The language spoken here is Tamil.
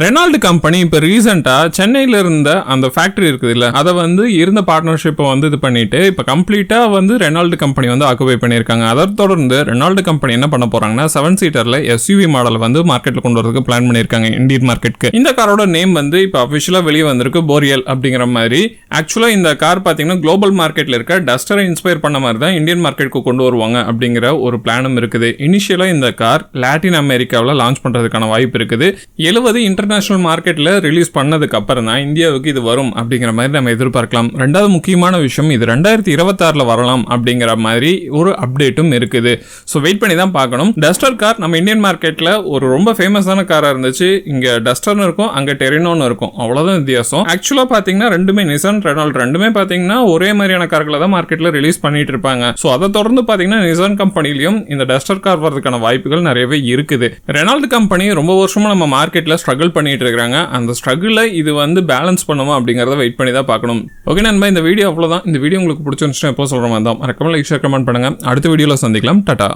ரெனால்டு கம்பெனி இப்போ ரீசெண்டாக சென்னையில் இருந்த அந்த ஃபேக்ட்ரி இருக்குது இல்லை, அதை இருந்த பார்ட்னர்ஷிப்பை இது பண்ணிட்டு இப்போ கம்ப்ளீட்டாக ரெனால்டு கம்பெனி ஆக்குபை பண்ணியிருக்காங்க. அதை தொடர்ந்து ரெனால்டு கம்பெனி என்ன பண்ண போறாங்கன்னா 7 சீட்டரில் SUV மாடல் மார்க்கெட்டில் கொண்டு வரதுக்கு பிளான் பண்ணியிருக்காங்க இந்தியன் மார்க்கெட்டுக்கு. இந்த காரோட நேம் இப்போ அஃபிஷியலாக வெளியே வந்திருக்கு போரியல் அப்படிங்கிற மாதிரி. ஆக்சுவலாக இந்த கார் பார்த்தீங்கன்னா குளோபல் மார்க்கெட்டில் இருக்க டஸ்டரை இன்ஸ்பயர் பண்ண மாதிரி தான் இந்தியன் மார்க்கெட்டுக்கு கொண்டு வருவாங்க அப்படிங்கிற ஒரு பிளானும் இருக்குது. இனிஷியலாக இந்த கார் லாட்டின் அமெரிக்காவில் லான்ச் பண்ணுறதுக்கான வாய்ப்பு இருக்குது. 70 இன்டர்நேஷனல் மார்க்கெட்ல ரிலீஸ் பண்ணதுக்கு அப்புறம் தான் இந்தியாவுக்கு இது வரும் அப்படிங்கிற மாதிரி நம்ம எதிர்பார்க்கலாம். ரெண்டாவது முக்கியமான விஷயம், இது 2026 வரலாம் அப்படிங்கிற மாதிரி ஒரு அப்டேட்டும் இருக்குது. ஸோ வெயிட் பண்ணி தான் பார்க்கணும். டஸ்டர் கார் நம்ம இந்தியன் மார்க்கெட்ல ஒரு ரொம்ப ஃபேமஸான காரா இருந்துச்சு. இங்க டஸ்டர்னு இருக்கும், அங்க டெரினோன்னு இருக்கும், அவ்வளவுதான் வித்தியாசம். ஆக்சுவலா பாத்தீங்கன்னா ரெண்டுமே நிசான் ரெனால்ட் ரெண்டுமே பாத்தீங்கன்னா ஒரே மாதிரியான கார்களை தான் மார்க்கெட்ல ரிலீஸ் பண்ணிட்டு இருப்பாங்க. ஸோ அதை தொடர்ந்து பாத்தீங்கன்னா நிசான் கம்பெனிலையும் இந்த டஸ்டர் கார் வரதுக்கான வாய்ப்புகள் நிறையவே இருக்குது. ரெனால்ட் கம்பெனி ரொம்ப வருஷமா நம்ம மார்க்கெட்ல ஸ்ட்ரகிள் பண்ணிட்டு இருக்காங்க. அந்த ஸ்ட்ரகிளை இது பேலன்ஸ் பண்ணுமா அப்படிங்கறத வெயிட் பண்ணி தான் பார்க்கணும். ஓகே நண்பா, இந்த வீடியோ அவ்வளவுதான். இந்த வீடியோ உங்களுக்கு பிடிச்சிருந்துச்சுன்னா எப்போ சொல்ற மாதிரி தான் மறக்காம லைக் ஷேர் கமெண்ட் பண்ணுங்க. அடுத்த வீடியோல சந்திக்கலாம். டாடா.